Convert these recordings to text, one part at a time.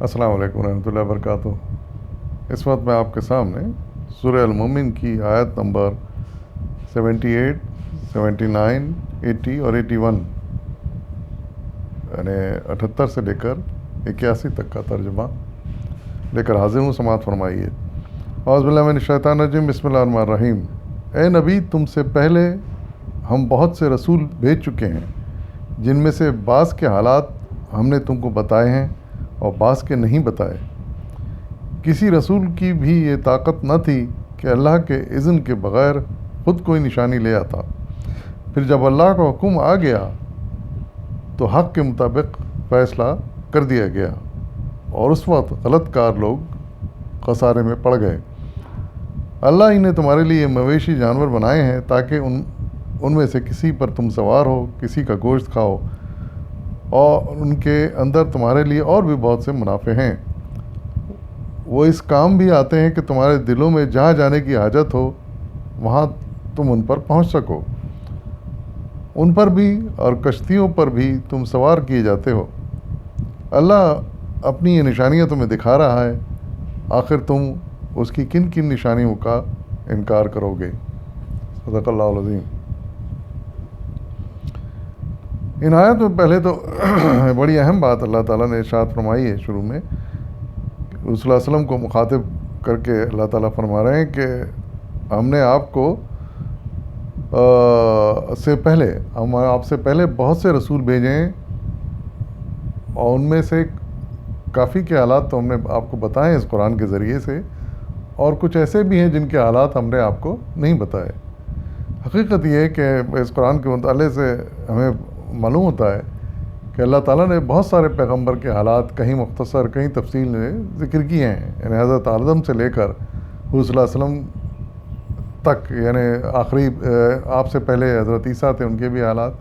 السلام علیکم ورحمۃ اللہ وبرکاتہ۔ اس وقت میں آپ کے سامنے سورہ المومن کی آیت نمبر 78، 79، 80 اور 81 یعنی 78 سے لے کر 81 تک کا ترجمہ لے کر حاضر ہوں، سماعت فرمائیے۔ اعوذ باللہ من الشیطان الرجیم، بسم اللہ الرحمن الرحیم۔ اے نبی، تم سے پہلے ہم بہت سے رسول بھیج چکے ہیں، جن میں سے بعض کے حالات ہم نے تم کو بتائے ہیں اور بعض کے نہیں بتائے۔ کسی رسول کی بھی یہ طاقت نہ تھی کہ اللہ کے اذن کے بغیر خود کوئی نشانی لے آتا۔ پھر جب اللہ کا حکم آ گیا تو حق کے مطابق فیصلہ کر دیا گیا، اور اس وقت غلط کار لوگ خسارے میں پڑ گئے۔ اللہ ہی نے تمہارے لیے مویشی جانور بنائے ہیں تاکہ ان میں سے کسی پر تم سوار ہو، کسی کا گوشت کھاؤ، اور ان کے اندر تمہارے لیے اور بھی بہت سے منافع ہیں۔ وہ اس کام بھی آتے ہیں کہ تمہارے دلوں میں جہاں جانے کی حاجت ہو وہاں تم ان پر پہنچ سکو۔ ان پر بھی اور کشتیوں پر بھی تم سوار کیے جاتے ہو۔ اللہ اپنی یہ نشانیاں تمہیں دکھا رہا ہے، آخر تم اس کی کن کن نشانیوں کا انکار کرو گے؟ صدق اللہ العظیم۔ ان آیت میں پہلے تو بڑی اہم بات اللہ تعالیٰ نے ارشاد فرمائی ہے شروع میں، رسول اللہ علیہ وسلم کو مخاطب کر کے اللہ تعالیٰ فرما رہے ہیں کہ ہم نے آپ کو آپ سے پہلے بہت سے رسول بھیجے ہیں، اور ان میں سے کافی کے حالات تو ہم نے آپ کو بتائے ہیں اس قرآن کے ذریعے سے، اور کچھ ایسے بھی ہیں جن کے حالات ہم نے آپ کو نہیں بتائے۔ حقیقت یہ ہے کہ اس قرآن کے مطالعے سے ہمیں معلوم ہوتا ہے کہ اللہ تعالیٰ نے بہت سارے پیغمبر کے حالات کہیں مختصر کہیں تفصیل میں ذکر کیے ہیں، یعنی حضرت آدم سے لے کر حضور صلی اللہ علیہ وسلم تک، یعنی آخری آپ سے پہلے حضرت عیسیٰ تھے، ان کے بھی حالات،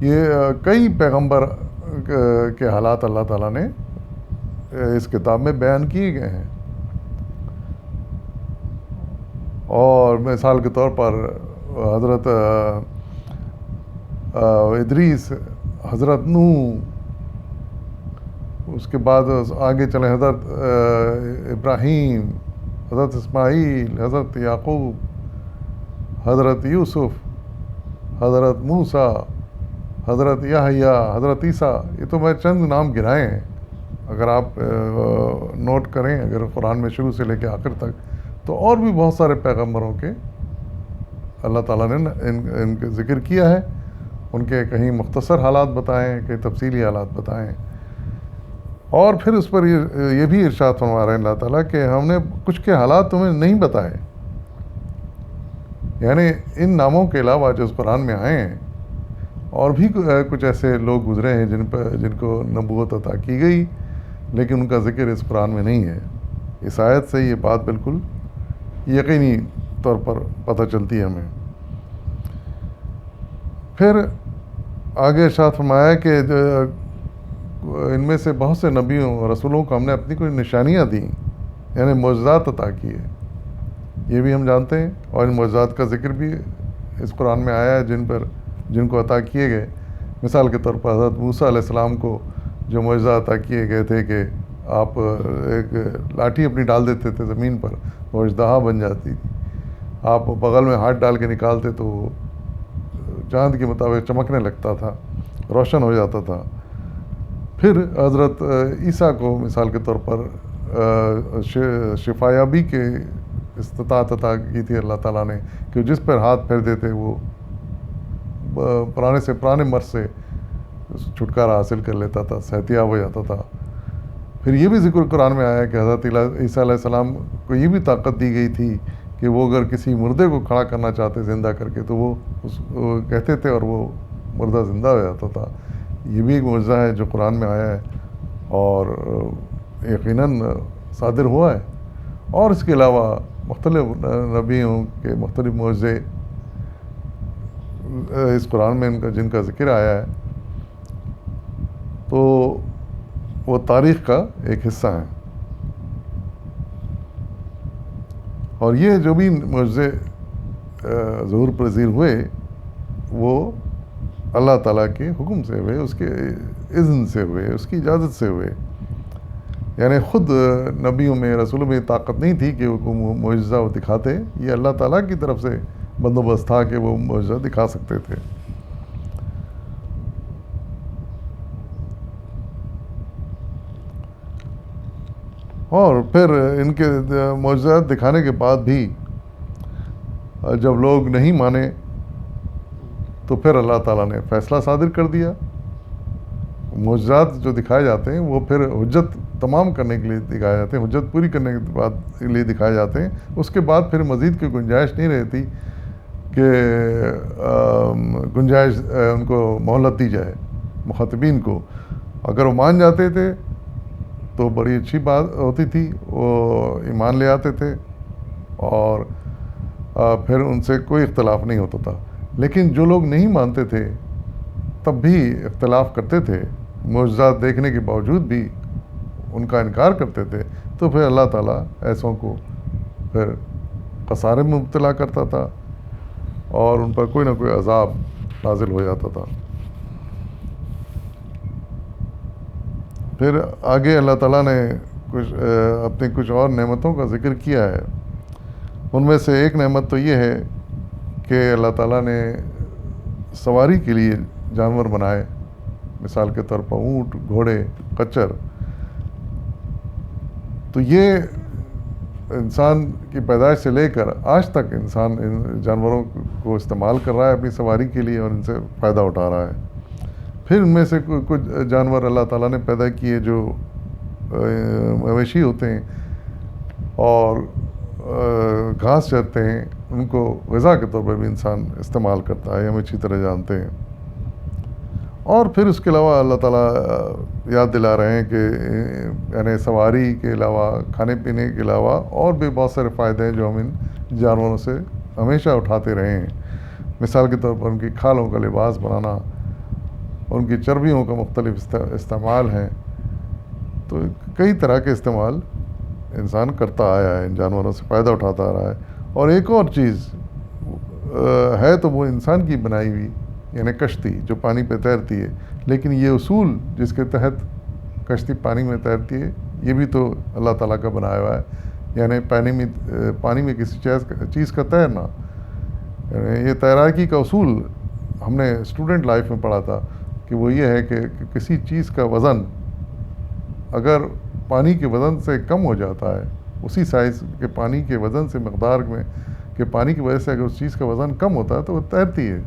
یہ کئی پیغمبر کے حالات اللہ تعالیٰ نے اس کتاب میں بیان کیے گئے ہیں۔ اور مثال کے طور پر حضرت ادریس، حضرت نوح، اس کے بعد آگے چلیں حضرت ابراہیم، حضرت اسماعیل، حضرت یعقوب، حضرت یوسف، حضرت موسیٰ، حضرت یحییٰ، حضرت عیسیٰ۔ یہ تو میں چند نام گرائے ہیں، اگر آپ نوٹ کریں اگر قرآن میں شروع سے لے کے آخر تک، تو اور بھی بہت سارے پیغمبروں کے اللہ تعالیٰ نے ان کا ذکر کیا ہے، ان کے کہیں مختصر حالات بتائے ہیں، کہیں تفصیلی حالات بتائے ہیں۔ اور پھر اس پر یہ بھی ارشاد فرما رہے ہیں اللہ تعالیٰ کہ ہم نے کچھ کے حالات تمہیں نہیں بتائے، یعنی ان ناموں کے علاوہ جو اس قرآن میں آئے ہیں اور بھی کچھ ایسے لوگ گزرے ہیں جن کو نبوت عطا کی گئی، لیکن ان کا ذکر اس قرآن میں نہیں ہے۔ اس آیت سے یہ بات بالکل یقینی طور پر پتہ چلتی ہے ہمیں۔ پھر آگے ارشاد فرمایا کہ ان میں سے بہت سے نبیوں اور رسولوں کو ہم نے اپنی کوئی نشانیاں دیں، یعنی معجزات عطا کیے، یہ بھی ہم جانتے ہیں، اور ان معجزات کا ذکر بھی اس قرآن میں آیا ہے جن کو عطا کیے گئے۔ مثال کے طور پر حضرت موسیٰ علیہ السلام کو جو معجزہ عطا کیے گئے تھے کہ آپ ایک لاٹھی اپنی ڈال دیتے تھے زمین پر، وہ اژدہا بن جاتی تھی، آپ بغل میں ہاتھ ڈال کے نکالتے تو وہ چاند کے مطابق چمکنے لگتا تھا، روشن ہو جاتا تھا۔ پھر حضرت عیسیٰ کو مثال کے طور پر شفایابی کے استطاعت عطا کی تھی اللہ تعالیٰ نے، کہ جس پر ہاتھ پھیر دیتے وہ پرانے سے پرانے مرض سے چھٹکارا حاصل کر لیتا تھا، صحتیاب ہو جاتا تھا۔ پھر یہ بھی ذکر قرآن میں آیا کہ حضرت عیسیٰ علیہ السلام کو یہ بھی طاقت دی گئی تھی کہ وہ اگر کسی مردے کو کھڑا کرنا چاہتے زندہ کر کے تو وہ کہتے تھے اور وہ مردہ زندہ ہو جاتا تھا۔ یہ بھی ایک معجزہ ہے جو قرآن میں آیا ہے اور یقیناً صادر ہوا ہے۔ اور اس کے علاوہ مختلف نبیوں کے مختلف معجزے اس قرآن میں جن کا ذکر آیا ہے، تو وہ تاریخ کا ایک حصہ ہیں۔ اور یہ جو بھی معجزے ظہور پذیر ہوئے وہ اللہ تعالیٰ کے حکم سے ہوئے، اس کے اذن سے ہوئے، اس کی اجازت سے ہوئے۔ یعنی خود نبیوں میں رسولوں میں طاقت نہیں تھی کہ وہ معجزہ وہ دکھاتے، یہ اللہ تعالیٰ کی طرف سے بندوبست تھا کہ وہ معجزہ دکھا سکتے تھے۔ اور پھر ان کے معجزات دکھانے کے بعد بھی جب لوگ نہیں مانے تو پھر اللہ تعالیٰ نے فیصلہ صادر کر دیا۔ معجزات جو دکھائے جاتے ہیں وہ پھر حجت تمام کرنے کے لیے دکھائے جاتے ہیں، حجت پوری کرنے کے بعد کے لیے دکھائے جاتے ہیں۔ اس کے بعد پھر مزید کی گنجائش نہیں رہتی کہ گنجائش ان کو مہلت دی جائے مخاطبین کو۔ اگر وہ مان جاتے تھے تو بڑی اچھی بات ہوتی تھی، وہ ایمان لے آتے تھے اور پھر ان سے کوئی اختلاف نہیں ہوتا تھا۔ لیکن جو لوگ نہیں مانتے تھے تب بھی اختلاف کرتے تھے، معجزات دیکھنے کے باوجود بھی ان کا انکار کرتے تھے، تو پھر اللہ تعالیٰ ایسوں کو پھر خسارے میں مبتلا کرتا تھا اور ان پر کوئی نہ کوئی عذاب نازل ہو جاتا تھا۔ پھر آگے اللہ تعالیٰ نے اپنی کچھ اور نعمتوں کا ذکر کیا ہے۔ ان میں سے ایک نعمت تو یہ ہے کہ اللہ تعالیٰ نے سواری کے لیے جانور بنائے، مثال کے طور پر اونٹ، گھوڑے، خچر۔ تو یہ انسان کی پیدائش سے لے کر آج تک انسان ان جانوروں کو استعمال کر رہا ہے اپنی سواری کے لیے اور ان سے فائدہ اٹھا رہا ہے۔ پھر ان میں سے کچھ جانور اللہ تعالیٰ نے پیدا کیے جو مویشی ہوتے ہیں اور گھاس چرتے ہیں، ان کو غذا کے طور پر بھی انسان استعمال کرتا ہے، ہم اچھی طرح جانتے ہیں۔ اور پھر اس کے علاوہ اللہ تعالیٰ یاد دلا رہے ہیں کہ یعنی سواری کے علاوہ، کھانے پینے کے علاوہ اور بھی بہت سارے فائدے ہیں جو ہم ان جانوروں سے ہمیشہ اٹھاتے رہے ہیں۔ مثال کے طور پر ان کی کھالوں کا لباس بنانا، ان کی چربیوں کا مختلف استعمال ہیں۔ تو کئی طرح کے استعمال انسان کرتا آیا ہے، ان جانوروں سے فائدہ اٹھاتا آ رہا ہے۔ اور ایک اور چیز ہے تو وہ انسان کی بنائی ہوئی، یعنی کشتی جو پانی پہ تیرتی ہے، لیکن یہ اصول جس کے تحت کشتی پانی میں تیرتی ہے یہ بھی تو اللہ تعالیٰ کا بنایا ہوا ہے، یعنی پانی میں کسی چیز کا تیرنا۔ یہ تیراکی کا اصول ہم نے اسٹوڈنٹ لائف میں پڑھا تھا کہ وہ یہ ہے کہ کسی چیز کا وزن اگر پانی کے وزن سے کم ہو جاتا ہے، اسی سائز کے پانی کے وزن سے مقدار میں کہ پانی کی وجہ سے اگر اس چیز کا وزن کم ہوتا ہے تو وہ تیرتی ہے،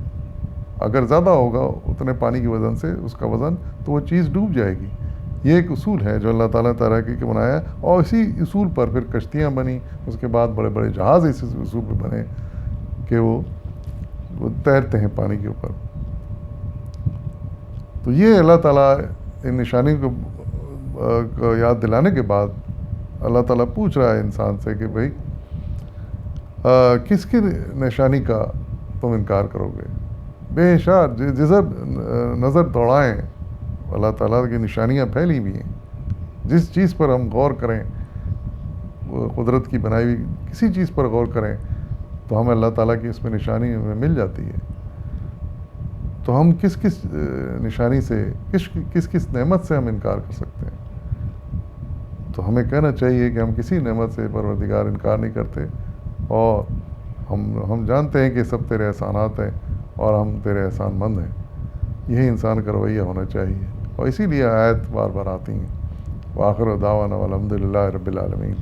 اگر زیادہ ہوگا اتنے پانی کی وزن سے اس کا وزن تو وہ چیز ڈوب جائے گی۔ یہ ایک اصول ہے جو اللہ تعالیٰ تیراکی کے بنایا ہے، اور اسی اصول پر پھر کشتیاں بنی، اس کے بعد بڑے بڑے جہاز اس اصول پر بنے کہ وہ تیرتے ہیں پانی کے اوپر۔ تو یہ اللہ تعالیٰ ان نشانی کو یاد دلانے کے بعد اللہ تعالیٰ پوچھ رہا ہے انسان سے کہ بھائی کس کی نشانی کا تم انکار کرو گے؟ بے شار جدھر نظر دوڑائیں اللہ تعالیٰ کی نشانیاں پھیلی ہوئی ہیں۔ جس چیز پر ہم غور کریں، قدرت کی بنائی ہوئی کسی چیز پر غور کریں تو ہمیں اللہ تعالیٰ کی اس میں نشانی ہمیں مل جاتی ہے۔ تو ہم کس نشانی سے، کس نعمت سے ہم انکار کر سکتے ہیں؟ تو ہمیں کہنا چاہیے کہ ہم کسی نعمت سے پروردگار انکار نہیں کرتے، اور ہم جانتے ہیں کہ سب تیرے احسانات ہیں اور ہم تیرے احسان مند ہیں۔ یہی انسان کا رویہ ہونا چاہیے، اور اسی لیے آیت بار بار آتی ہیں۔ وآخر دعوانا والحمد للہ رب العالمین۔